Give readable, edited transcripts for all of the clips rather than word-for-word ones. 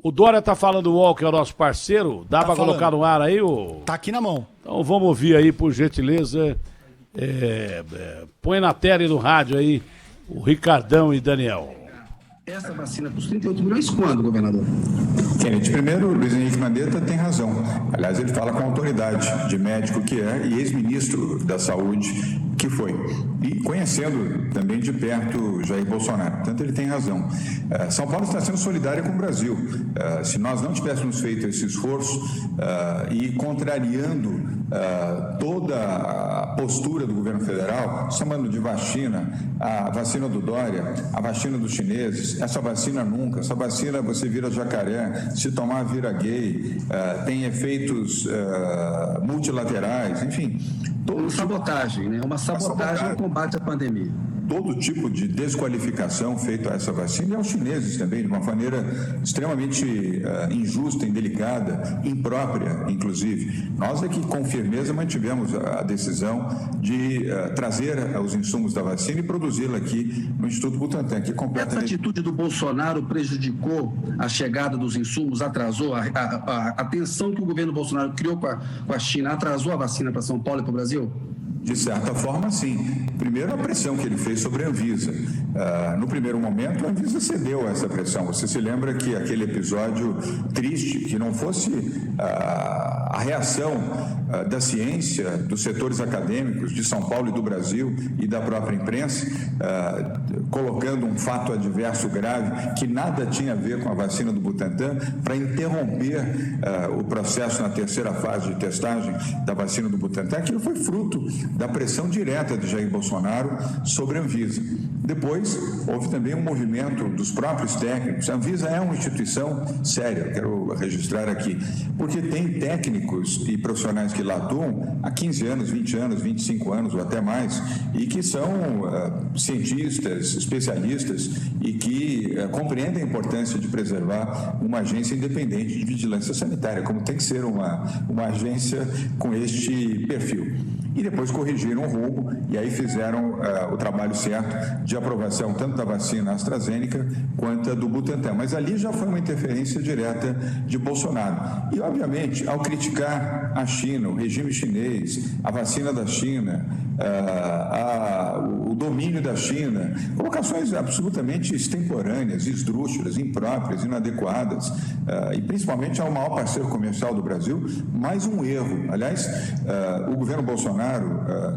O Dória tá falando o UOL, que é o nosso parceiro. Dá pra colocar no ar aí? Tá aqui na mão. Então vamos ouvir aí, por gentileza. Põe na tela e no rádio aí o Ricardão e Daniel. Essa vacina dos 38 milhões quando, governador? Kennedy, primeiro, o Luiz Henrique Mandetta tem razão. Aliás, ele fala com autoridade de médico que é e ex-ministro da Saúde que foi. E conhecendo também de perto Jair Bolsonaro. Portanto, ele tem razão. São Paulo está sendo solidária com o Brasil. Se nós não tivéssemos feito esse esforço e contrariando toda a postura do governo federal, chamando de vacina, a vacina do Dória, a vacina dos chineses, essa vacina nunca, essa vacina você vira jacaré, se tomar vira gay, tem efeitos multilaterais, enfim. Uma sabotagem, né? Uma sabotagem no combate à pandemia. Todo tipo de desqualificação feita a essa vacina e aos chineses também, de uma maneira extremamente injusta, indelicada, imprópria, inclusive. Nós aqui, com firmeza, mantivemos a decisão de trazer os insumos da vacina e produzi-la aqui no Instituto Butantan, que completa... Essa atitude do Bolsonaro prejudicou a chegada dos insumos, atrasou a tensão que o governo Bolsonaro criou com a China, atrasou a vacina para São Paulo e para o Brasil? De certa forma, sim. Primeiro, a pressão que ele fez sobre a Anvisa. No primeiro momento, a Anvisa cedeu a essa pressão. Você se lembra que aquele episódio triste, que não fosse a reação da ciência, dos setores acadêmicos de São Paulo e do Brasil e da própria imprensa, colocando um fato adverso grave que nada tinha a ver com a vacina do Butantan, para interromper o processo na terceira fase de testagem da vacina do Butantan. Aquilo foi fruto da pressão direta de Jair Bolsonaro sobre a Anvisa. Depois, houve também um movimento dos próprios técnicos. A Anvisa é uma instituição séria, quero registrar aqui, porque tem técnicos e profissionais que lá atuam há 15 anos, 20 anos, 25 anos ou até mais, e que são cientistas, especialistas e que compreendem a importância de preservar uma agência independente de vigilância sanitária, como tem que ser uma agência com este perfil. E depois corrigiram o rumo e aí fizeram o trabalho certo de aprovação tanto da vacina AstraZeneca quanto a do Butantan. Mas ali já foi uma interferência direta de Bolsonaro. E, obviamente, ao criticar a China, o regime chinês, a vacina da China, o domínio da China, colocações absolutamente extemporâneas, esdrúxulas, impróprias, inadequadas, e principalmente ao maior parceiro comercial do Brasil, mais um erro. Aliás, o governo Bolsonaro,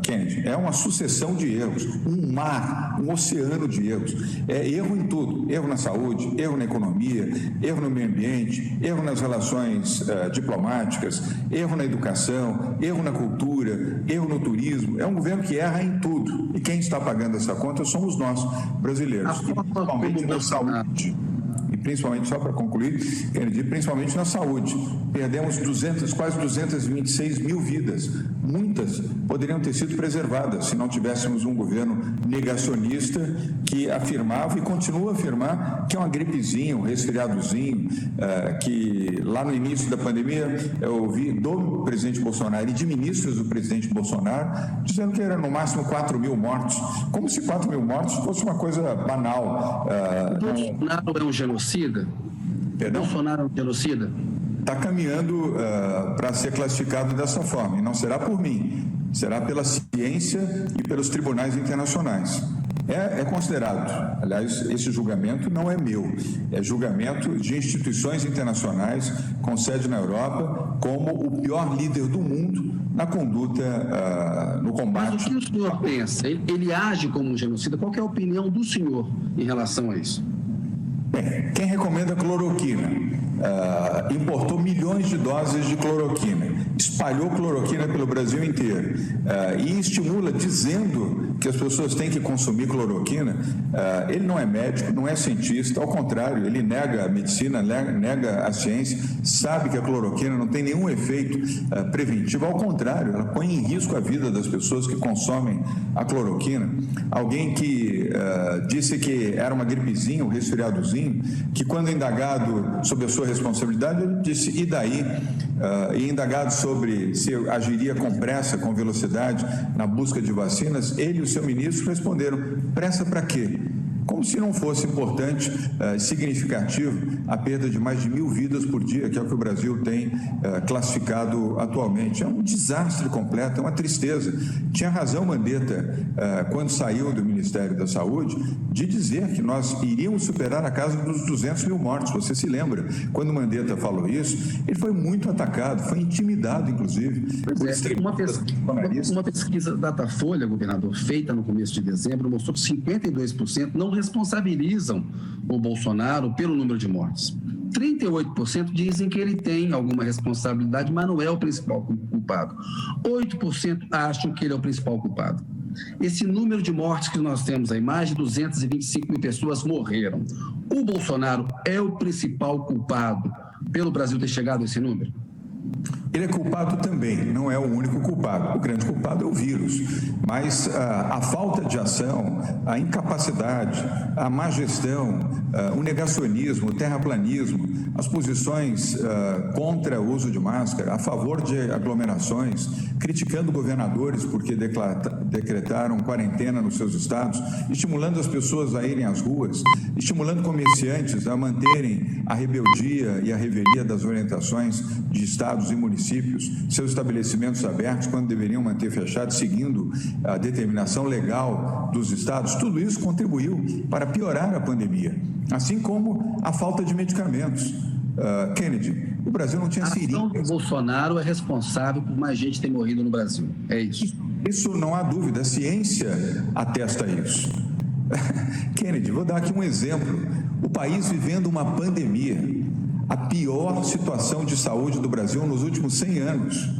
Kennedy, é uma sucessão de erros, um mar, um oceano de erros. É erro em tudo, erro na saúde, erro na economia, erro no meio ambiente, erro nas relações diplomáticas, erro na educação, erro na cultura, erro no turismo. É um governo que erra em tudo. E quem está pagando essa conta somos nós, brasileiros, e principalmente na saúde. E principalmente, só para concluir, Kennedy, principalmente na saúde. Perdemos quase 226 mil vidas. Muitas poderiam ter sido preservadas se não tivéssemos um governo negacionista que afirmava e continua a afirmar que é uma gripezinha, um resfriadozinho, que lá no início da pandemia eu ouvi do presidente Bolsonaro e de ministros do presidente Bolsonaro dizendo que era no máximo 4 mil mortos, como se 4 mil mortos fosse uma coisa banal. Bolsonaro é um genocida? Perdão? Bolsonaro é um genocida? Está caminhando para ser classificado dessa forma, e não será por mim, será pela ciência e pelos tribunais internacionais. É considerado, aliás, esse julgamento não é meu, é julgamento de instituições internacionais com sede na Europa, como o pior líder do mundo na conduta, no combate. Mas o que o senhor pensa? Ele age como um genocida? Qual que é a opinião do senhor em relação a isso? Bem, quem recomenda cloroquina? Importou milhões de doses de cloroquina, espalhou cloroquina pelo Brasil inteiro e estimula dizendo que as pessoas têm que consumir cloroquina. Ele não é médico, não é cientista, ao contrário, ele nega a medicina, nega a ciência, sabe que a cloroquina não tem nenhum efeito preventivo, ao contrário, ela põe em risco a vida das pessoas que consomem a cloroquina. Alguém que disse que era uma gripezinha, um resfriadozinho, que quando indagado sobre a sua responsabilidade, ele disse, e daí? E indagado sobre se agiria com pressa, com velocidade, na busca de vacinas, ele e o seu ministro responderam, pressa para quê? como se não fosse importante, significativo, a perda de mais de 1.000 vidas por dia, que é o que o Brasil tem classificado atualmente. É um desastre completo, é uma tristeza. Tinha razão Mandetta, quando saiu do Ministério da Saúde, de dizer que nós iríamos superar a casa dos 200 mil mortos. Você se lembra? Quando Mandetta falou isso, ele foi muito atacado, foi intimidado, inclusive. Uma pesquisa Datafolha, governador, feita no começo de dezembro, mostrou que 52% não responsabilizam o Bolsonaro pelo número de mortes. 38% dizem que ele tem alguma responsabilidade, mas não é o principal culpado. 8% acham que ele é o principal culpado. Esse número de mortes que nós temos aí, mais de 225 mil pessoas morreram. O Bolsonaro é o principal culpado pelo Brasil ter chegado a esse número? Ele é culpado também, não é o único culpado. O grande culpado é o vírus, mas a falta de ação, a incapacidade, a má gestão, o negacionismo, o terraplanismo, as posições contra o uso de máscara, a favor de aglomerações, criticando governadores porque decretaram quarentena nos seus estados, estimulando as pessoas a irem às ruas, estimulando comerciantes a manterem a rebeldia e a revelia das orientações de estados e municípios, seus estabelecimentos abertos quando deveriam manter fechados, seguindo a determinação legal dos estados. Tudo isso contribuiu para piorar a pandemia, assim como a falta de medicamentos. Kennedy, o Brasil não tinha seringas. A ação do Bolsonaro é responsável por mais gente ter morrido no Brasil. É isso. Isso não há dúvida, a ciência atesta isso. Kennedy, vou dar aqui um exemplo. O país vivendo uma pandemia, a pior situação de saúde do Brasil nos últimos 100 anos.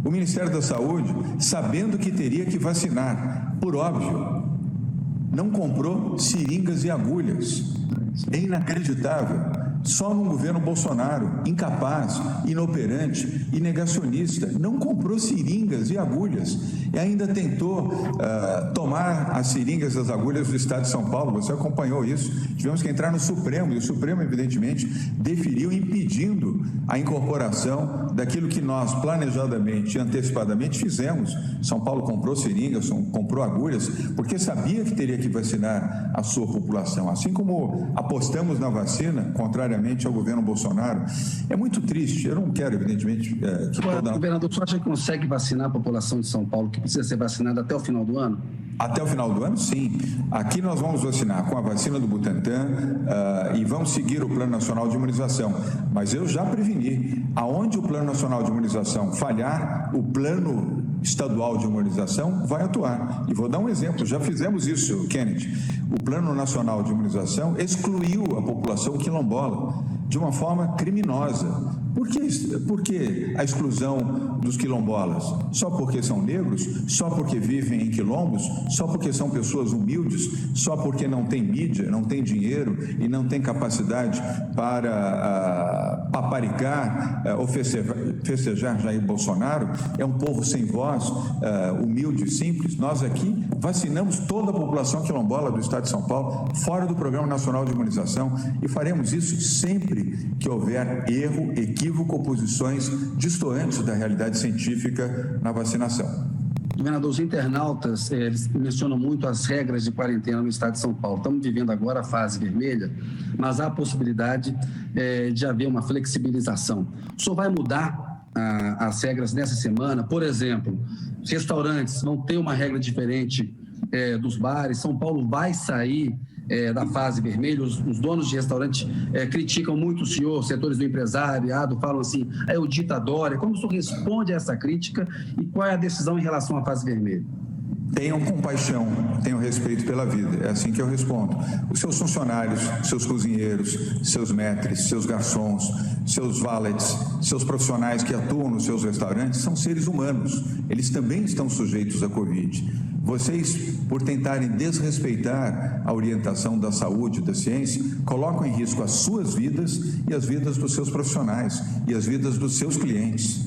O Ministério da Saúde, sabendo que teria que vacinar, por óbvio, não comprou seringas e agulhas. É inacreditável. Só no governo Bolsonaro, incapaz, inoperante e negacionista, não comprou seringas e agulhas e ainda tentou tomar as seringas e as agulhas do Estado de São Paulo. Você acompanhou isso. Tivemos que entrar no Supremo e o Supremo, evidentemente, deferiu impedindo a incorporação daquilo que nós planejadamente e antecipadamente fizemos. São Paulo comprou seringas, comprou agulhas, porque sabia que teria que vacinar a sua população. Assim como apostamos na vacina, contrariamente ao governo Bolsonaro. É muito triste. Eu não quero, evidentemente, que toda... Governador, você acha que consegue vacinar a população de São Paulo, que precisa ser vacinada até o final do ano? Até o final do ano, sim. Aqui nós vamos vacinar com a vacina do Butantan e vamos seguir o Plano Nacional de Imunização. Mas eu já preveni, aonde o Plano Nacional de Imunização falhar, o Plano Estadual de Imunização vai atuar. E vou dar um exemplo, já fizemos isso, Kennedy. O Plano Nacional de Imunização excluiu a população quilombola de uma forma criminosa. Por que a exclusão dos quilombolas? Só porque são negros? Só porque vivem em quilombos? Só porque são pessoas humildes? Só porque não tem mídia, não tem dinheiro e não tem capacidade para paparicar ou festejar Jair Bolsonaro? É um povo sem voz, humilde e simples. Nós aqui vacinamos toda a população quilombola do Estado de São Paulo, fora do Programa Nacional de Imunização, e faremos isso sempre que houver erro, equívoco ou posições distantes da realidade científica na vacinação. Governador, os internautas eles mencionam muito as regras de quarentena no Estado de São Paulo. Estamos vivendo agora a fase vermelha, mas há a possibilidade de haver uma flexibilização. O senhor vai mudar as regras nessa semana? Por exemplo, os restaurantes vão ter uma regra diferente dos bares. São Paulo vai sair da fase vermelha. Os donos de restaurante criticam muito o senhor, setores do empresariado, falam assim, é o ditador. Como o senhor responde a essa crítica e qual é a decisão em relação à fase vermelha? Tenham compaixão, tenham respeito pela vida. É assim que eu respondo. Os seus funcionários, seus cozinheiros, seus maîtres, seus garçons, seus valets, seus profissionais que atuam nos seus restaurantes são seres humanos. Eles também estão sujeitos à Covid. Vocês, por tentarem desrespeitar a orientação da saúde e da ciência, colocam em risco as suas vidas e as vidas dos seus profissionais e as vidas dos seus clientes.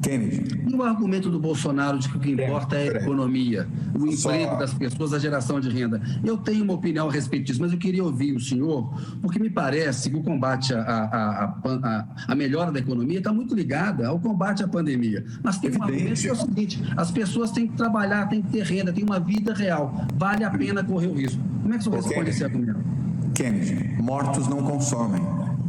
Kennedy. E o argumento do Bolsonaro de que o que importa é a economia, o emprego das pessoas, a geração de renda. Eu tenho uma opinião a respeito disso, mas eu queria ouvir o senhor, porque me parece que o combate à melhora da economia está muito ligada ao combate à pandemia. Mas tem um argumento que é o seguinte, as pessoas têm que trabalhar, têm que ter renda, têm uma vida real. Vale a pena correr o risco. Como é que o senhor responde esse argumento? Kennedy, mortos não consomem,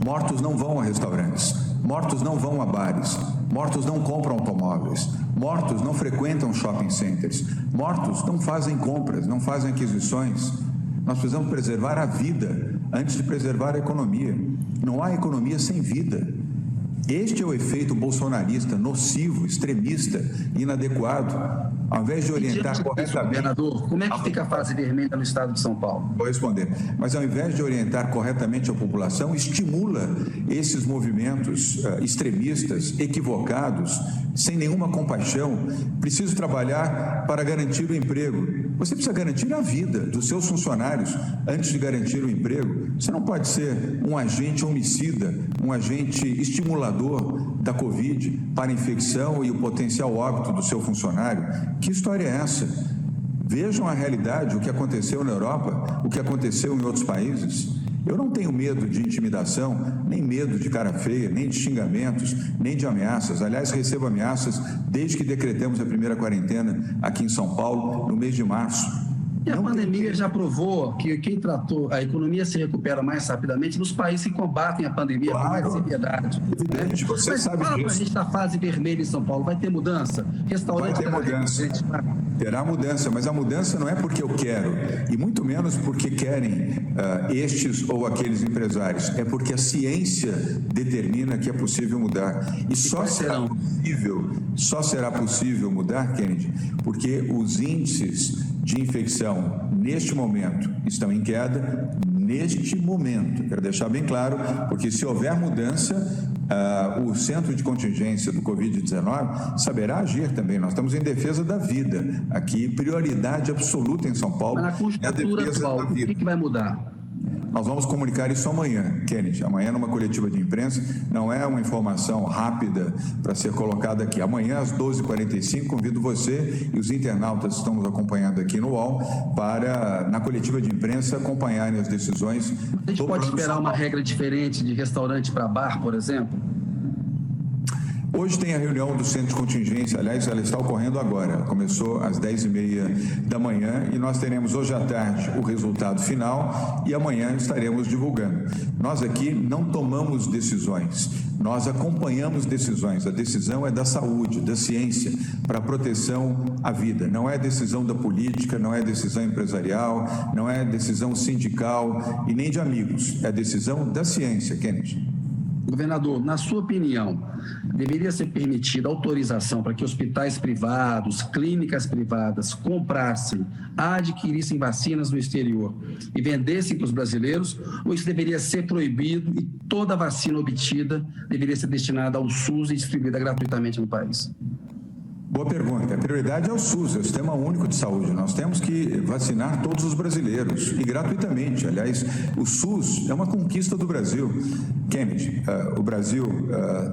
mortos não vão a restaurantes, mortos não vão a bares, mortos não compram automóveis, mortos não frequentam shopping centers, mortos não fazem compras, não fazem aquisições. Nós precisamos preservar a vida antes de preservar a economia. Não há economia sem vida. Este é o efeito bolsonarista, nocivo, extremista, inadequado. Ao invés de orientar corretamente... Governador, como é que fica a fase vermelha no estado de São Paulo? Vou responder. Mas ao invés de orientar corretamente a população, estimula esses movimentos extremistas, equivocados, sem nenhuma compaixão. Preciso trabalhar para garantir o emprego. Você precisa garantir a vida dos seus funcionários antes de garantir o emprego. Você não pode ser um agente homicida, um agente estimulador da Covid para a infecção e o potencial óbito do seu funcionário. Que história é essa? Vejam a realidade, o que aconteceu na Europa, o que aconteceu em outros países. Eu não tenho medo de intimidação, nem medo de cara feia, nem de xingamentos, nem de ameaças. Aliás, recebo ameaças desde que decretamos a primeira quarentena aqui em São Paulo, no mês de março. E a pandemia já provou que quem tratou a economia se recupera mais rapidamente nos países que combatem a pandemia com mais seriedade. Evidente, você Mas sabe fala disso. para a gente da fase vermelha em São Paulo, vai ter mudança? Restaurante Vai ter mudança. Terá mudança, mas a mudança não é porque eu quero, e muito menos porque querem estes ou aqueles empresários, é porque a ciência determina que é possível mudar. E só será possível mudar, Kennedy, porque os índices de infecção neste momento estão em queda, neste momento. Quero deixar bem claro, porque se houver mudança, o centro de contingência do Covid-19 saberá agir também. Nós estamos em defesa da vida. Aqui, prioridade absoluta em São Paulo. Mas na é a conjuntura defesa atual, da o vida. que vai mudar? Nós vamos comunicar isso amanhã, Kennedy. Amanhã, numa coletiva de imprensa, não é uma informação rápida para ser colocada aqui. Amanhã, às 12h45, convido você e os internautas que estão nos acompanhando aqui no UOL para, na coletiva de imprensa, acompanharem as decisões. A gente pode esperar uma regra diferente de restaurante para bar, por exemplo? Hoje tem a reunião do centro de contingência, aliás, ela está ocorrendo agora, ela começou às 10h30 da manhã e nós teremos hoje à tarde o resultado final e amanhã estaremos divulgando. Nós aqui não tomamos decisões, nós acompanhamos decisões. A decisão é da saúde, da ciência, para a proteção à vida. Não é decisão da política, não é decisão empresarial, não é decisão sindical e nem de amigos, é decisão da ciência, Kennedy. Governador, na sua opinião, deveria ser permitida autorização para que hospitais privados, clínicas privadas comprassem, adquirissem vacinas no exterior e vendessem para os brasileiros, ou isso deveria ser proibido e toda vacina obtida deveria ser destinada ao SUS e distribuída gratuitamente no país? Boa pergunta. A prioridade é o SUS, é o Sistema Único de Saúde. Nós temos que vacinar todos os brasileiros e gratuitamente. Aliás, o SUS é uma conquista do Brasil. Kennedy, o Brasil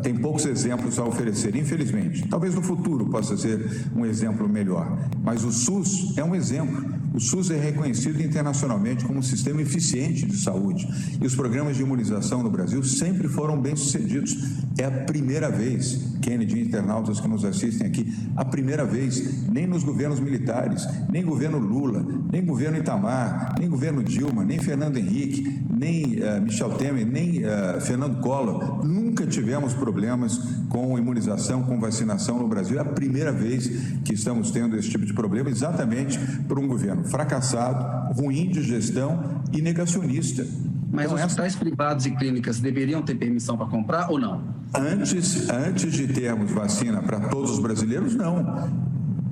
tem poucos exemplos a oferecer, infelizmente. Talvez no futuro possa ser um exemplo melhor, mas o SUS é um exemplo. O SUS é reconhecido internacionalmente como um sistema eficiente de saúde e os programas de imunização no Brasil sempre foram bem-sucedidos. É a primeira vez, Kennedy, internautas que nos assistem aqui, a primeira vez, nem nos governos militares, nem governo Lula, nem governo Itamar, nem governo Dilma, nem Fernando Henrique, nem Michel Temer, nem Fernando Collor, nunca tivemos problemas com imunização, com vacinação no Brasil. É a primeira vez que estamos tendo esse tipo de problema, exatamente por um governo fracassado, ruim de gestão e negacionista. Mas então, hospitais privados e clínicas deveriam ter permissão para comprar ou não? Antes de termos vacina para todos os brasileiros, não.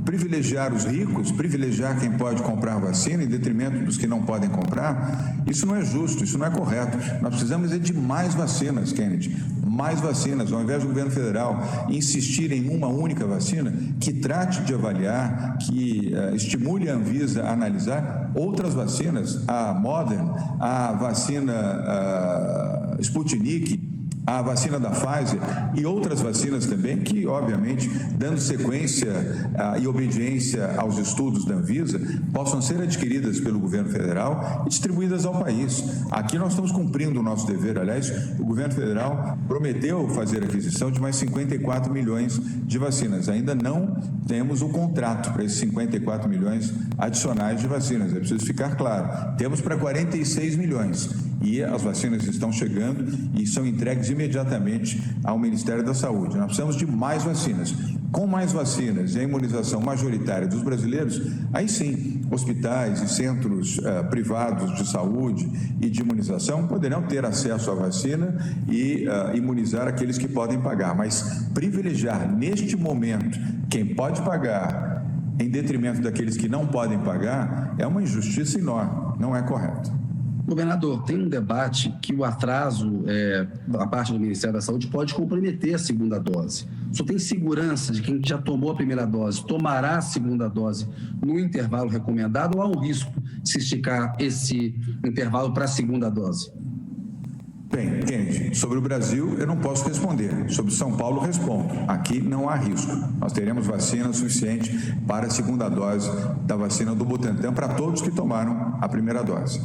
Privilegiar os ricos, privilegiar quem pode comprar vacina em detrimento dos que não podem comprar, isso não é justo, isso não é correto. Nós precisamos de mais vacinas, Kennedy, mais vacinas, ao invés do governo federal insistir em uma única vacina, que trate de avaliar, que estimule a Anvisa a analisar outras vacinas, a Moderna, a vacina Sputnik, a vacina da Pfizer e outras vacinas também, que, obviamente, dando sequência e obediência aos estudos da Anvisa, possam ser adquiridas pelo governo federal e distribuídas ao país. Aqui nós estamos cumprindo o nosso dever. Aliás, o governo federal prometeu fazer aquisição de mais 54 milhões de vacinas. Ainda não temos o contrato para esses 54 milhões adicionais de vacinas. É preciso ficar claro. Temos para 46 milhões. E as vacinas estão chegando e são entregues imediatamente ao Ministério da Saúde. Nós precisamos de mais vacinas. Com mais vacinas e a imunização majoritária dos brasileiros, aí sim, hospitais e centros privados de saúde e de imunização poderão ter acesso à vacina e imunizar aqueles que podem pagar. Mas privilegiar, neste momento, quem pode pagar em detrimento daqueles que não podem pagar é uma injustiça enorme, não é correto. Governador, tem um debate que o atraso da parte do Ministério da Saúde pode comprometer a segunda dose. O senhor tem segurança de que quem já tomou a primeira dose tomará a segunda dose no intervalo recomendado ou há um risco de se esticar esse intervalo para a segunda dose? Bem, Kennedy, sobre o Brasil eu não posso responder. Sobre São Paulo respondo. Aqui não há risco. Nós teremos vacina suficiente para a segunda dose da vacina do Butantan para todos que tomaram a primeira dose.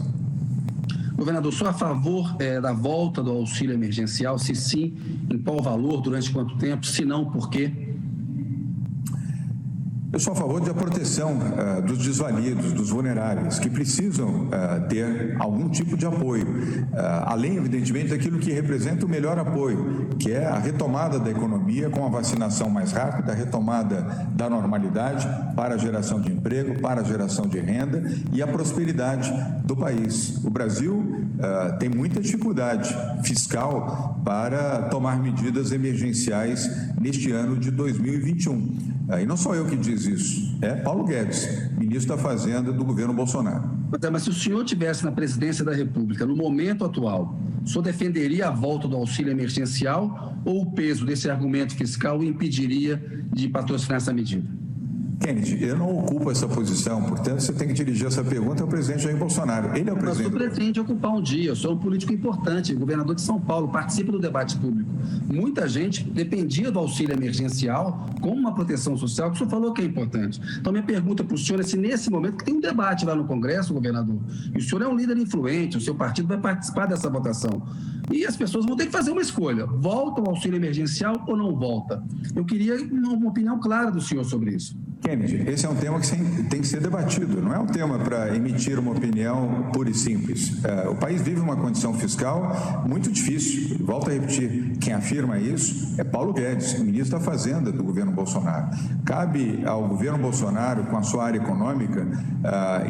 Governador, sou a favor da volta do auxílio emergencial? Se sim, em qual valor, durante quanto tempo? Se não, por quê? Eu sou a favor da proteção dos desvalidos, dos vulneráveis, que precisam ter algum tipo de apoio, além, evidentemente, daquilo que representa o melhor apoio, que é a retomada da economia com a vacinação mais rápida, a retomada da normalidade para a geração de emprego, para a geração de renda e a prosperidade do país. O Brasil tem muita dificuldade fiscal para tomar medidas emergenciais neste ano de 2021. E não sou eu que diz isso, é Paulo Guedes, ministro da Fazenda do governo Bolsonaro. Mas se o senhor estivesse na presidência da República, no momento atual, o senhor defenderia a volta do auxílio emergencial ou o peso desse argumento fiscal o impediria de patrocinar essa medida? Kennedy, eu não ocupo essa posição, portanto, você tem que dirigir essa pergunta ao presidente Jair Bolsonaro. Ele é o presidente. Mas o presidente ocupar um dia, eu sou um político importante, governador de São Paulo, participa do debate público. Muita gente dependia do auxílio emergencial como uma proteção social, que o senhor falou que é importante. Então, minha pergunta para o senhor é se nesse momento, que tem um debate lá no Congresso, governador, e o senhor é um líder influente, o seu partido vai participar dessa votação, e as pessoas vão ter que fazer uma escolha, volta o auxílio emergencial ou não volta? Eu queria uma opinião clara do senhor sobre isso. Kennedy, esse é um tema que tem que ser debatido, não é um tema para emitir uma opinião pura e simples. O país vive uma condição fiscal muito difícil. Volto a repetir, quem afirma isso é Paulo Guedes, ministro da Fazenda do governo Bolsonaro. Cabe ao governo Bolsonaro, com a sua área econômica,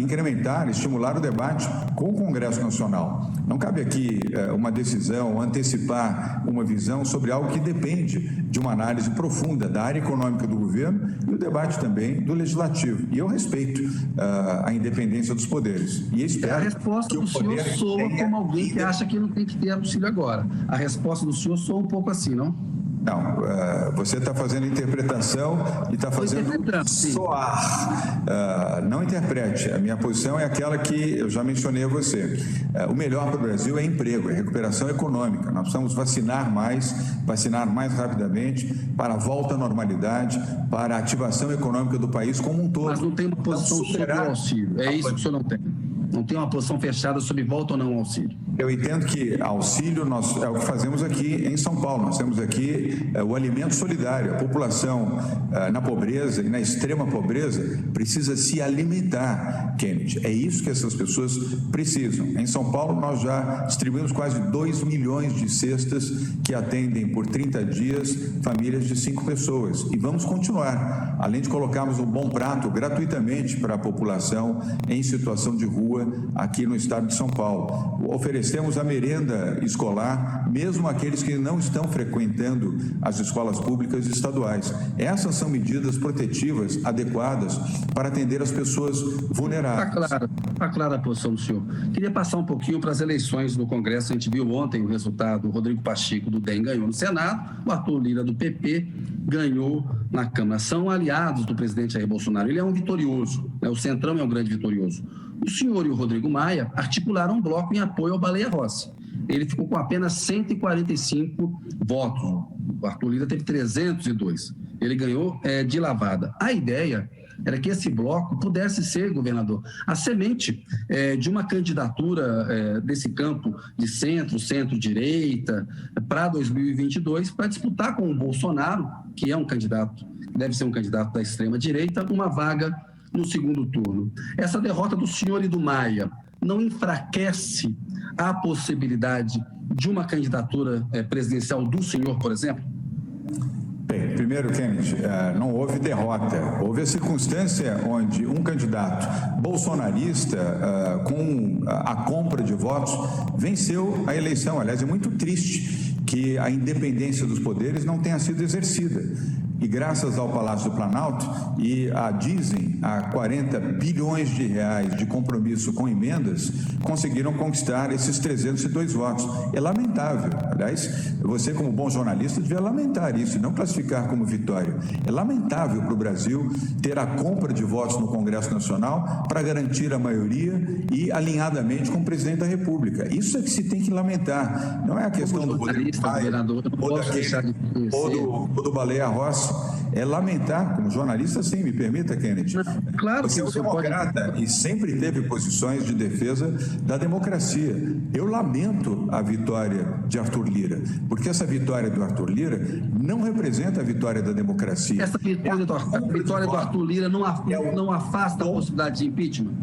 incrementar, estimular o debate com o Congresso Nacional. Não cabe aqui uma decisão, antecipar uma visão sobre algo que depende de uma análise profunda da área econômica do governo e o debate também do Legislativo. E eu respeito a independência dos poderes. E espero a resposta do senhor soa como alguém que acha que não tem que ter auxílio agora. A resposta do senhor soa um pouco assim, não? Não, você está fazendo interpretação e está fazendo soar. Não interprete. A minha posição é aquela que eu já mencionei a você. O melhor para o Brasil é emprego, é recuperação econômica. Nós precisamos vacinar mais rapidamente para a volta à normalidade, para a ativação econômica do país como um todo. Mas não tem uma posição sobre o auxílio. É isso que o senhor não tem. Não tem uma posição fechada sobre volta ou não ao auxílio. Eu entendo que auxílio é o que fazemos aqui em São Paulo. Nós temos aqui o alimento solidário. A população na pobreza e na extrema pobreza precisa se alimentar, Kennedy. É isso que essas pessoas precisam. Em São Paulo, nós já distribuímos quase 2 milhões de cestas que atendem por 30 dias famílias de 5 pessoas. E vamos continuar, além de colocarmos um bom prato gratuitamente para a população em situação de rua aqui no estado de São Paulo. Oferecemos a merenda escolar, mesmo aqueles que não estão frequentando as escolas públicas e estaduais. Essas são medidas protetivas adequadas para atender as pessoas vulneráveis. Está clara a posição do senhor. Queria passar um pouquinho para as eleições no Congresso. A gente viu ontem o resultado. O Rodrigo Pacheco, do DEM, ganhou no Senado. O Arthur Lira, do PP, ganhou na Câmara. São aliados do presidente Jair Bolsonaro. Ele é um vitorioso, né? O Centrão é um grande vitorioso. O senhor e o Rodrigo Maia articularam um bloco em apoio ao Baleia Rossi. ele ficou com apenas 145 votos. O Arthur Lira teve 302. Ele ganhou de lavada. A ideia era que esse bloco pudesse ser, governador, a semente de uma candidatura desse campo de centro-direita, para 2022, para disputar com o Bolsonaro, que é um candidato, deve ser um candidato da extrema-direita, uma vaga no segundo turno. Essa derrota do senhor e do Maia não enfraquece a possibilidade de uma candidatura presidencial do senhor, por exemplo? Bem, primeiro, Kennedy, não houve derrota. Houve a circunstância onde um candidato bolsonarista, com a compra de votos, venceu a eleição. Aliás, é muito triste que a independência dos poderes não tenha sido exercida. E graças ao Palácio do Planalto e dizem, a 40 bilhões de reais de compromisso com emendas, conseguiram conquistar esses 302 votos. É lamentável. Aliás, você como bom jornalista devia lamentar isso, não classificar como vitória. É lamentável para o Brasil ter a compra de votos no Congresso Nacional para garantir a maioria e alinhadamente com o presidente da República. Isso é que se tem que lamentar. Não é a questão do Rodrigo Maia ou do Baleia Rossi. É lamentar, como jornalista, sim, me permita, Kennedy. Claro que você é um democrata e sempre teve posições de defesa da democracia. Eu lamento a vitória de Arthur Lira, porque essa vitória do Arthur Lira não representa a vitória da democracia. Essa vitória do Arthur Lira não afasta a possibilidade de impeachment?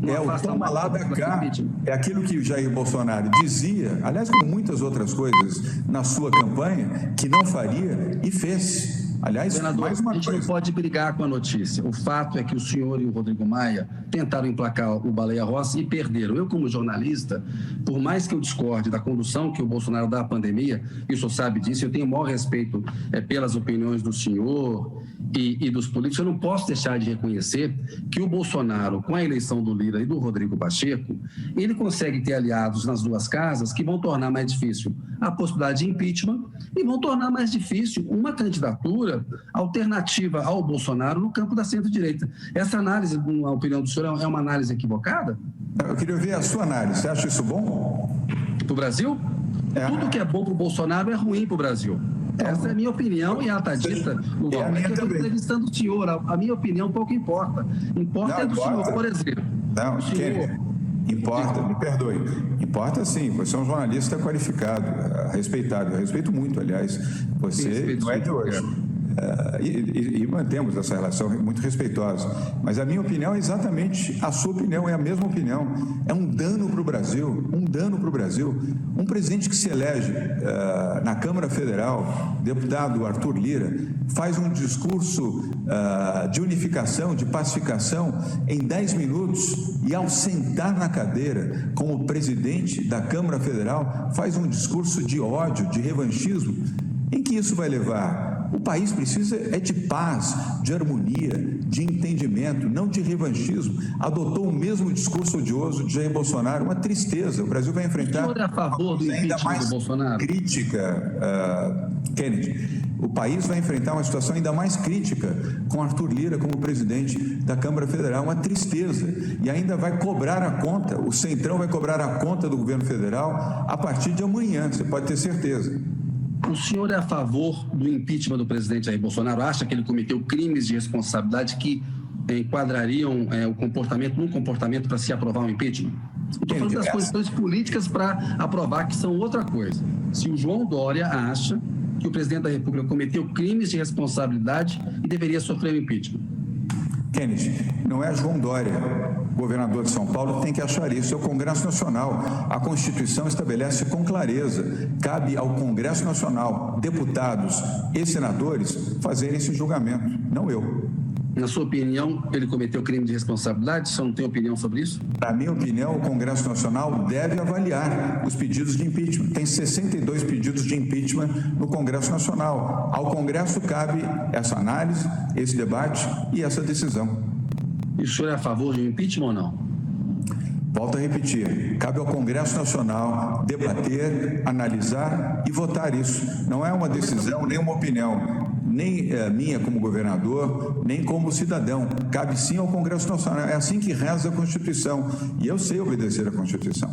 O toma lá da cá, é aquilo que Jair Bolsonaro dizia, aliás, como muitas outras coisas na sua campanha, que não faria e fez. Aliás, governador, mais uma a gente coisa. não pode brigar com a notícia. O fato é que o senhor e o Rodrigo Maia tentaram emplacar o Baleia Rossi e perderam. Eu, como jornalista, por mais que eu discorde da condução que o Bolsonaro dá à pandemia, e o senhor sabe disso, eu tenho o maior respeito pelas opiniões do senhor e dos políticos, eu não posso deixar de reconhecer que o Bolsonaro, com a eleição do Lira e do Rodrigo Pacheco, ele consegue ter aliados nas duas casas que vão tornar mais difícil a possibilidade de impeachment e vão tornar mais difícil uma candidatura alternativa ao Bolsonaro no campo da centro-direita. Essa análise, na opinião do senhor, é uma análise equivocada? Eu queria ver a sua análise. Você acha isso bom? Para o Brasil? Tudo que é bom para o Bolsonaro é ruim para o Brasil. Essa é a minha opinião e ela está dita no Val. Eu estou entrevistando o senhor. A minha opinião pouco importa. Importa do senhor, por exemplo. Não, importa, me perdoe. Importa sim, você é um jornalista qualificado, respeitado. Eu respeito muito, aliás. Você não é de hoje. E mantemos essa relação muito respeitosa. Mas a minha opinião é exatamente a sua opinião, é a mesma opinião. É um dano para o Brasil, Um presidente que se elege na Câmara Federal, deputado Arthur Lira, faz um discurso de unificação, de pacificação em 10 minutos e ao sentar na cadeira como presidente da Câmara Federal, faz um discurso de ódio, de revanchismo. Em que isso vai levar? O país precisa de paz, de harmonia, de entendimento, não de revanchismo. Adotou o mesmo discurso odioso de Jair Bolsonaro, uma tristeza. O Brasil vai enfrentar a favor do ainda mais do Bolsonaro? Crítica, Kennedy. O país vai enfrentar uma situação ainda mais crítica com Arthur Lira como presidente da Câmara Federal, uma tristeza. E ainda vai cobrar a conta, o Centrão vai cobrar a conta do governo federal a partir de amanhã, você pode ter certeza. O senhor é a favor do impeachment do presidente Jair Bolsonaro? Acha que ele cometeu crimes de responsabilidade que enquadrariam o comportamento para se aprovar um impeachment? Estou falando das posições políticas para aprovar, que são outra coisa. Se o João Dória acha que o presidente da República cometeu crimes de responsabilidade e deveria sofrer um impeachment. Kennedy, não é João Dória, governador de São Paulo, que tem que achar isso, é o Congresso Nacional. A Constituição estabelece com clareza, cabe ao Congresso Nacional, deputados e senadores, fazerem esse julgamento, não eu. Na sua opinião, ele cometeu crime de responsabilidade? O senhor não tem opinião sobre isso? Na minha opinião, o Congresso Nacional deve avaliar os pedidos de impeachment. Tem 62 pedidos de impeachment no Congresso Nacional. Ao Congresso cabe essa análise, esse debate e essa decisão. E o senhor é a favor de um impeachment ou não? Volto a repetir, cabe ao Congresso Nacional debater, analisar e votar isso. Não é uma decisão, nem uma opinião, nem minha como governador, nem como cidadão. Cabe sim ao Congresso Nacional. É assim que reza a Constituição. E eu sei obedecer à Constituição.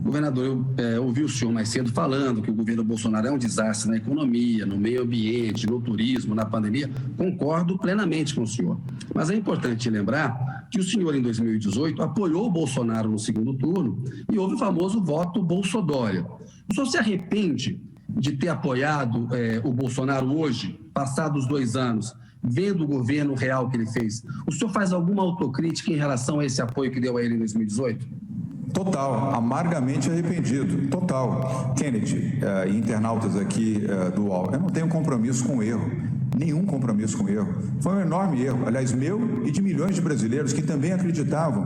Governador, eu ouvi o senhor mais cedo falando que o governo Bolsonaro é um desastre na economia, no meio ambiente, no turismo, na pandemia. Concordo plenamente com o senhor. Mas é importante lembrar que o senhor, em 2018, apoiou o Bolsonaro no segundo turno e houve o famoso voto Bolsodória. O senhor se arrepende de ter apoiado o Bolsonaro hoje, passados 2 anos, vendo o governo real que ele fez? O senhor faz alguma autocrítica em relação a esse apoio que deu a ele em 2018? Total, amargamente arrependido, total. Kennedy, internautas aqui do UOL, eu não tenho compromisso com o erro, nenhum compromisso com o erro. Foi um enorme erro, aliás, meu e de milhões de brasileiros que também acreditavam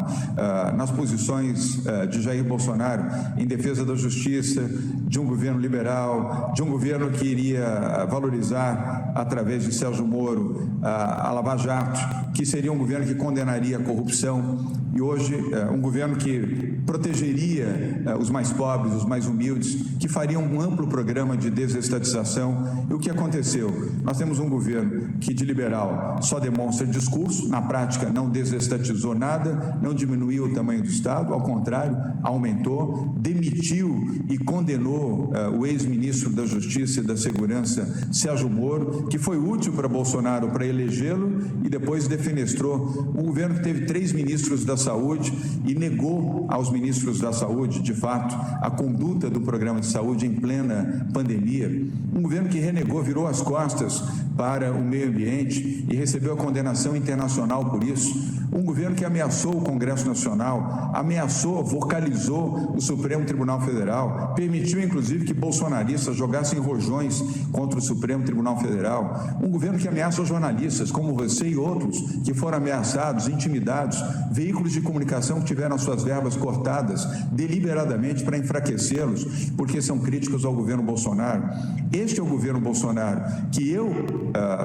nas posições de Jair Bolsonaro em defesa da justiça, de um governo liberal, de um governo que iria valorizar, através de Sérgio Moro, a Lava Jato, que seria um governo que condenaria a corrupção, e hoje um governo que protegeria os mais pobres, os mais humildes, que faria um amplo programa de desestatização. E o que aconteceu? Nós temos um governo que de liberal só demonstra discurso, na prática não desestatizou nada, não diminuiu o tamanho do Estado, ao contrário, aumentou, demitiu e condenou o ex-ministro da Justiça e da Segurança, Sérgio Moro, que foi útil para Bolsonaro para elegê-lo e depois defenestrou um governo que teve 3 ministros da Saúde e negou aos ministros da Saúde, de fato, a conduta do programa de saúde em plena pandemia. Um governo que renegou, virou as costas para o meio ambiente e recebeu a condenação internacional por isso. Um governo que ameaçou o Congresso Nacional, ameaçou, vocalizou o Supremo Tribunal Federal, permitiu, inclusive, que bolsonaristas jogassem rojões contra o Supremo Tribunal Federal. Um governo que ameaça os jornalistas, como você e outros, que foram ameaçados, intimidados, veículos de comunicação que tiveram suas verbas cortadas deliberadamente para enfraquecê-los, porque são críticos ao governo Bolsonaro. Este é o governo Bolsonaro que eu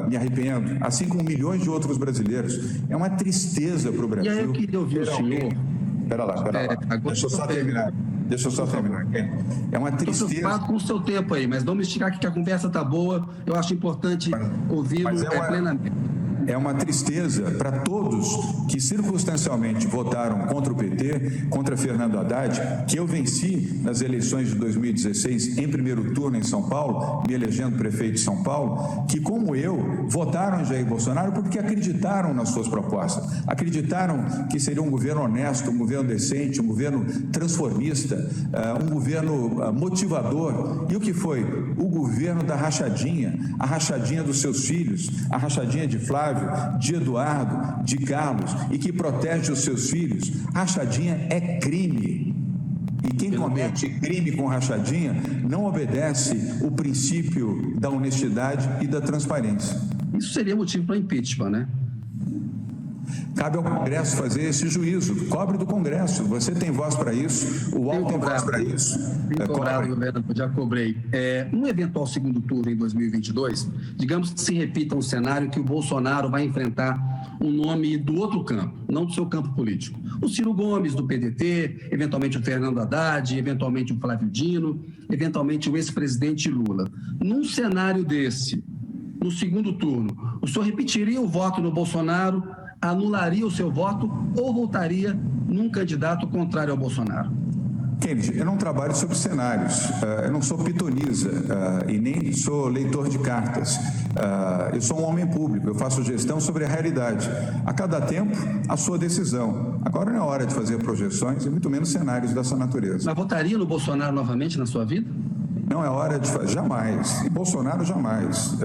me arrependo, assim como milhões de outros brasileiros. É uma tristeza para o Brasil. E aí eu queria ouvir o senhor... Espera lá. Deixa eu só terminar. É uma tristeza... Estou preocupado com o seu tempo aí, mas vamos esticar aqui que a conversa está boa. Eu acho importante ouvi-lo plenamente. É uma tristeza para todos que circunstancialmente votaram contra o PT, contra Fernando Haddad, que eu venci nas eleições de 2016 em primeiro turno em São Paulo, me elegendo prefeito de São Paulo, que como eu, votaram em Jair Bolsonaro porque acreditaram nas suas propostas, acreditaram que seria um governo honesto, um governo decente, um governo transformista, um governo motivador. E o que foi? O governo da rachadinha, a rachadinha dos seus filhos, a rachadinha de Flávio, de Eduardo, de Carlos, e que protege os seus filhos. Rachadinha é crime. E quem comete crime com rachadinha não obedece o princípio da honestidade e da transparência. Isso seria motivo para impeachment, né? Cabe ao Congresso fazer esse juízo. Cobre do Congresso. Você tem voz para isso, o UOL tem voz para isso. Cobrado, governador, já cobrei. Um eventual segundo turno em 2022, digamos que se repita um cenário que o Bolsonaro vai enfrentar um nome do outro campo, não do seu campo político. O Ciro Gomes, do PDT, eventualmente o Fernando Haddad, eventualmente o Flávio Dino, eventualmente o ex-presidente Lula. Num cenário desse, no segundo turno, o senhor repetiria o voto no Bolsonaro, anularia o seu voto ou votaria num candidato contrário ao Bolsonaro? Kennedy, eu não trabalho sobre cenários, eu não sou pitonisa e nem sou leitor de cartas. Eu sou um homem público, eu faço gestão sobre a realidade. A cada tempo, a sua decisão. Agora não é hora de fazer projeções e muito menos cenários dessa natureza. Mas votaria no Bolsonaro novamente na sua vida? Não é hora de fazer, jamais. E Bolsonaro, jamais.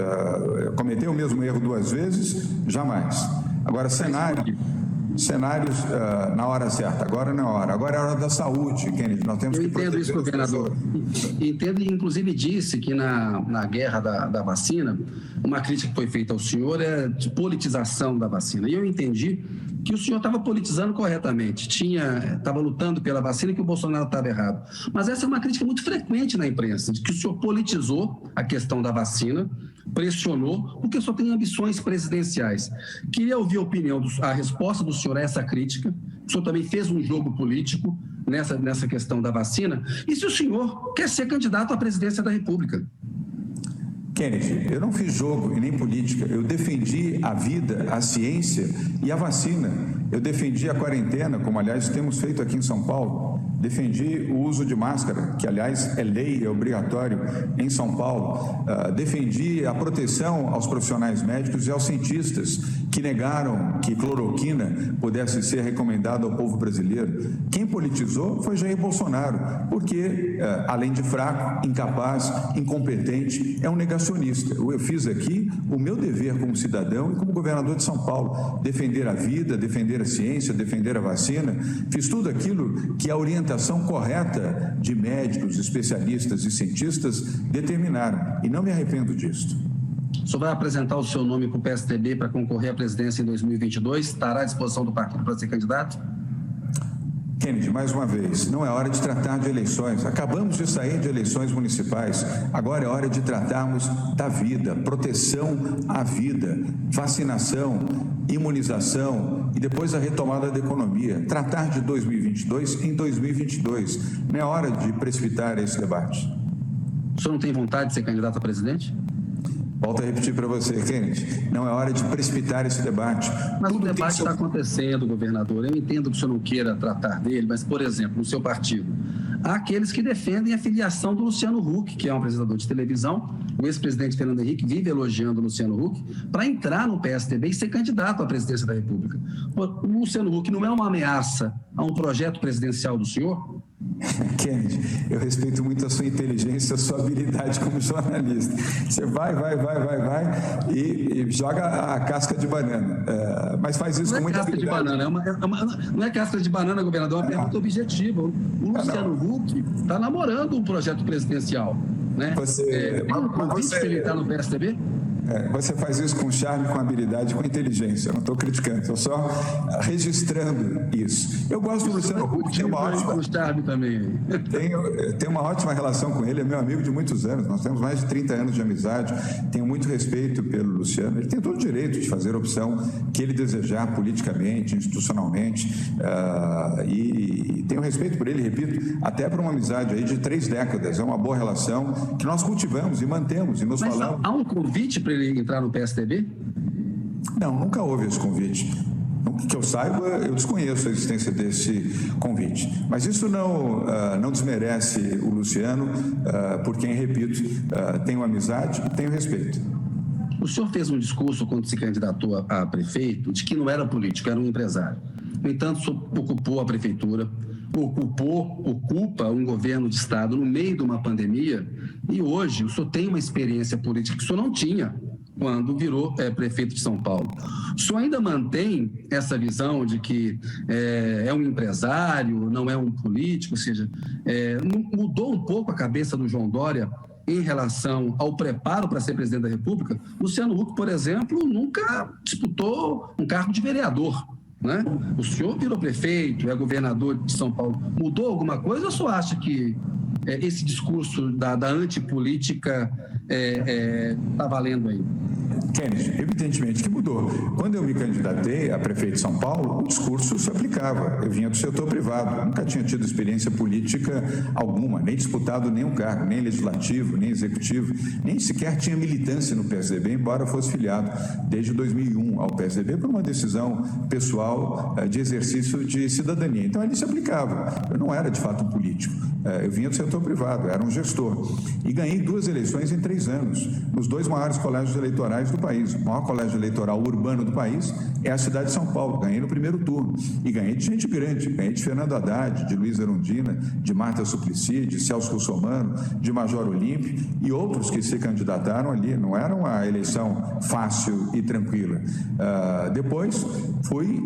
Cometeu o mesmo erro 2 vezes? Jamais. Agora, cenários na hora certa. Agora não é hora. Agora é a hora da saúde, Kennedy. Nós temos que proteger. Eu entendo isso, governador. Entendo, e inclusive disse que na guerra da vacina, uma crítica que foi feita ao senhor é de politização da vacina. E eu entendi que o senhor estava politizando corretamente, estava lutando pela vacina e que o Bolsonaro estava errado. Mas essa é uma crítica muito frequente na imprensa, de que o senhor politizou a questão da vacina, pressionou, porque o senhor tem ambições presidenciais. Queria ouvir a resposta do senhor a essa crítica. O senhor também fez um jogo político nessa questão da vacina. E se o senhor quer ser candidato à presidência da República? Kennedy, eu não fiz jogo e nem política. Eu defendi a vida, a ciência e a vacina. Eu defendi a quarentena, como aliás temos feito aqui em São Paulo. defendi o uso de máscara, que aliás é lei, é obrigatório em São Paulo, defendi a proteção aos profissionais médicos e aos cientistas que negaram que cloroquina pudesse ser recomendada ao povo brasileiro. Quem politizou foi Jair Bolsonaro, porque além de fraco, incapaz, incompetente, é um negacionista. Eu fiz aqui o meu dever como cidadão e como governador de São Paulo, defender a vida, defender a ciência, defender a vacina. Fiz tudo aquilo que a orientação correta de médicos, especialistas e cientistas determinaram, e não me arrependo disso. O senhor vai apresentar o seu nome para o PSDB para concorrer à presidência em 2022? Estará à disposição do partido para ser candidato? Kennedy, mais uma vez, não é hora de tratar de eleições. Acabamos de sair de eleições municipais. Agora é hora de tratarmos da vida, proteção à vida, vacinação, imunização e depois a retomada da economia. Tratar de 2022 em 2022. Não é hora de precipitar esse debate. O senhor não tem vontade de ser candidato a presidente? Volto a repetir para você, Kennedy, não é hora de precipitar esse debate. Mas tudo o debate está acontecendo, governador. Eu entendo que o senhor não queira tratar dele, mas, por exemplo, no seu partido, há aqueles que defendem a filiação do Luciano Huck, que é um apresentador de televisão. O ex-presidente Fernando Henrique vive elogiando o Luciano Huck para entrar no PSDB e ser candidato à presidência da República. O Luciano Huck não é uma ameaça a um projeto presidencial do senhor? Kennedy, eu respeito muito a sua inteligência, a sua habilidade como jornalista. Você vai e joga a casca de banana. Mas faz isso com muita habilidade. Não é casca de banana, governador, é uma pergunta objetiva. O Luciano Huck está namorando um projeto presidencial. Né? Tem um convite para ele estar no PSDB? Você faz isso com charme, com habilidade, com inteligência. Eu não estou criticando, estou só registrando isso. Eu gosto do Luciano Huck, tenho uma ótima relação com ele, é meu amigo de muitos anos, nós temos mais de 30 anos de amizade, tenho muito respeito pelo Luciano, ele tem todo o direito de fazer a opção que ele desejar politicamente, institucionalmente, e tenho respeito por ele, repito, até por uma amizade aí de 3 décadas, é uma boa relação que nós cultivamos e mantemos e nos falamos. Há um convite para ele entrar no PSDB? Não, nunca houve esse convite. Que eu saiba, eu desconheço a existência desse convite. Mas isso não desmerece o Luciano, por quem, repito, tenho amizade e tenho respeito. O senhor fez um discurso quando se candidatou a prefeito de que não era político, era um empresário. No entanto, o senhor ocupou a prefeitura, ocupa um governo de Estado no meio de uma pandemia e hoje o senhor tem uma experiência política que o senhor não tinha quando virou prefeito de São Paulo. O senhor ainda mantém essa visão de que é um empresário, não é um político, ou seja, mudou um pouco a cabeça do João Dória em relação ao preparo para ser presidente da República? Luciano Huck, por exemplo, nunca disputou um cargo de vereador, né? O senhor virou prefeito, é governador de São Paulo. Mudou alguma coisa ou o senhor acha que esse discurso da antipolítica está valendo aí? Kennedy, evidentemente que mudou. Quando eu me candidatei a prefeito de São Paulo, o discurso se aplicava. Eu vinha do setor privado, nunca tinha tido experiência política alguma, nem disputado nenhum cargo, nem legislativo, nem executivo, nem sequer tinha militância no PSDB, embora fosse filiado desde 2001 ao PSDB por uma decisão pessoal de exercício de cidadania. Então, ele se aplicava. Eu não era, de fato, um político. Eu vinha do setor privado, era um gestor. E ganhei 2 eleições em 3 anos, nos 2 maiores colégios eleitorais do país. O maior colégio eleitoral urbano do país é a cidade de São Paulo. Ganhei no primeiro turno. E ganhei de gente grande. Ganhei de Fernando Haddad, de Luiz Erundina, de Marta Suplicy, de Celso Russomano, de Major Olímpio e outros que se candidataram ali. Não era uma eleição fácil e tranquila. Depois fui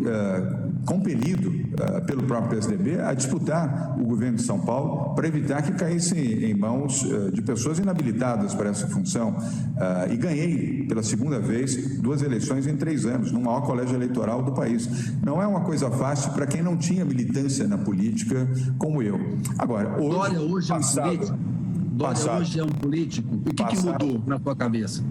compelido pelo próprio PSDB a disputar o governo de São Paulo para evitar que caísse em mãos de pessoas inabilitadas para essa função. E ganhei pela segunda vez 2 eleições em 3 anos, no maior colégio eleitoral do país. Não é uma coisa fácil para quem não tinha militância na política como eu. Agora, Dória hoje é um político? O que mudou na sua cabeça?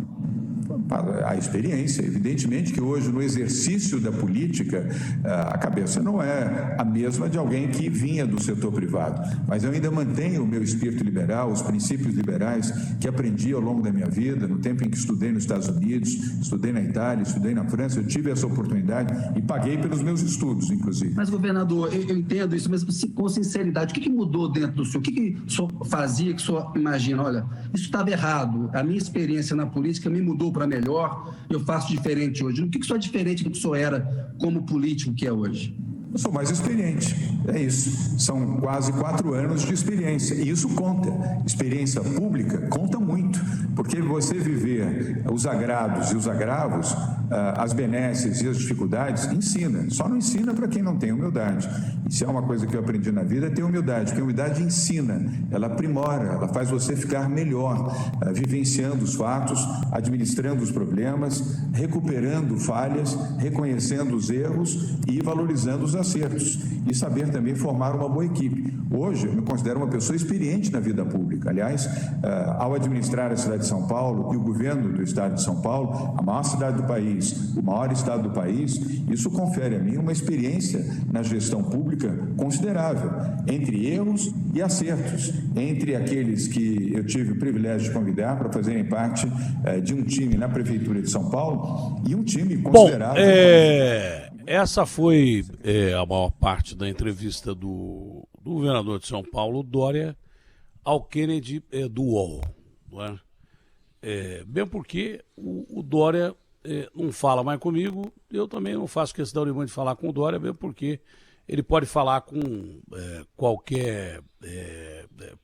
a experiência. Evidentemente que hoje, no exercício da política, a cabeça não é a mesma de alguém que vinha do setor privado, mas eu ainda mantenho o meu espírito liberal, os princípios liberais que aprendi ao longo da minha vida, no tempo em que estudei nos Estados Unidos, estudei na Itália, estudei na França, eu tive essa oportunidade e paguei pelos meus estudos, inclusive. Mas, governador, eu entendo isso, mas com sinceridade, o que mudou dentro do senhor? O que o senhor fazia que o senhor imagina, olha, isso estava errado, a minha experiência na política me mudou para melhor, eu faço diferente hoje. O que o senhor é diferente do que o senhor era como político que é hoje? Eu sou mais experiente, é isso. São quase 4 anos de experiência e isso conta. Experiência pública conta muito, porque você viver os agrados e os agravos, as benesses e as dificuldades, ensina. Só não ensina para quem não tem humildade. E se é uma coisa que eu aprendi na vida, é ter humildade, porque a humildade ensina, ela aprimora, ela faz você ficar melhor, vivenciando os fatos, administrando os problemas, recuperando falhas, reconhecendo os erros e valorizando os acertos e saber também formar uma boa equipe. Hoje, eu me considero uma pessoa experiente na vida pública. Aliás, ao administrar a cidade de São Paulo e o governo do estado de São Paulo, a maior cidade do país, o maior estado do país, isso confere a mim uma experiência na gestão pública considerável, entre erros e acertos, entre aqueles que eu tive o privilégio de convidar para fazerem parte de um time na Prefeitura de São Paulo e um time considerável. Essa foi a maior parte da entrevista do governador de São Paulo, Dória, ao Kennedy do UOL. Não é? Mesmo porque o Dória não fala mais comigo, eu também não faço questão nenhuma de falar com o Dória, mesmo porque ele pode falar com qualquer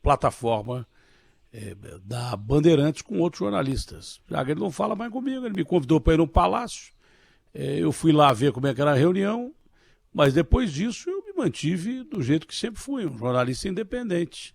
plataforma da Bandeirantes com outros jornalistas. Já que ele não fala mais comigo, ele me convidou para ir no Palácio. Eu fui lá ver como é que era a reunião, mas depois disso eu me mantive do jeito que sempre fui, um jornalista independente.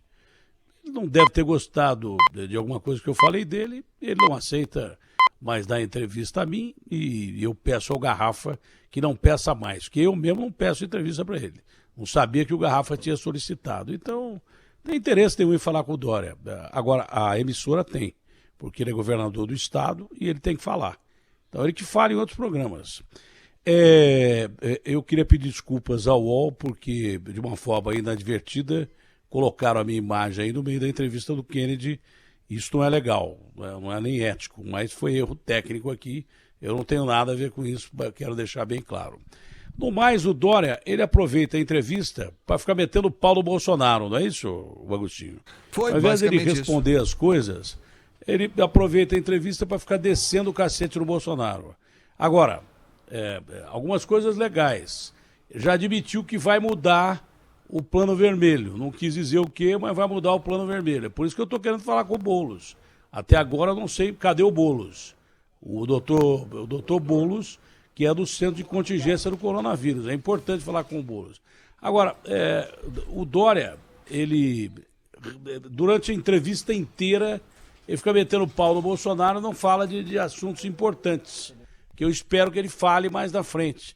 Ele não deve ter gostado de alguma coisa que eu falei dele, ele não aceita mais dar entrevista a mim e eu peço ao Garrafa que não peça mais, porque eu mesmo não peço entrevista para ele. Não sabia que o Garrafa tinha solicitado. Então, não tem interesse nenhum em falar com o Dória. Agora, a emissora tem, porque ele é governador do estado e ele tem que falar. Então, ele que fala em outros programas. Eu queria pedir desculpas ao UOL, porque, de uma forma inadvertida, colocaram a minha imagem aí no meio da entrevista do Kennedy. Isso não é legal, não é nem ético, mas foi erro técnico aqui. Eu não tenho nada a ver com isso, quero deixar bem claro. No mais, o Dória, ele aproveita a entrevista para ficar metendo pau no Bolsonaro, não é isso, Agostinho? Foi, ao invés dele basicamente responder isso. as coisas, ele aproveita a entrevista para ficar descendo o cacete no Bolsonaro. Agora, algumas coisas legais. Já admitiu que vai mudar o plano vermelho. Não quis dizer o quê, mas vai mudar o plano vermelho. É por isso que eu estou querendo falar com o Boulos. Até agora eu não sei cadê o Boulos. O doutor Boulos, que é do Centro de Contingência do Coronavírus. É importante falar com o Boulos. Agora, o Dória, ele, durante a entrevista inteira, ele fica metendo pau no Bolsonaro e não fala de assuntos importantes, que eu espero que ele fale mais na frente.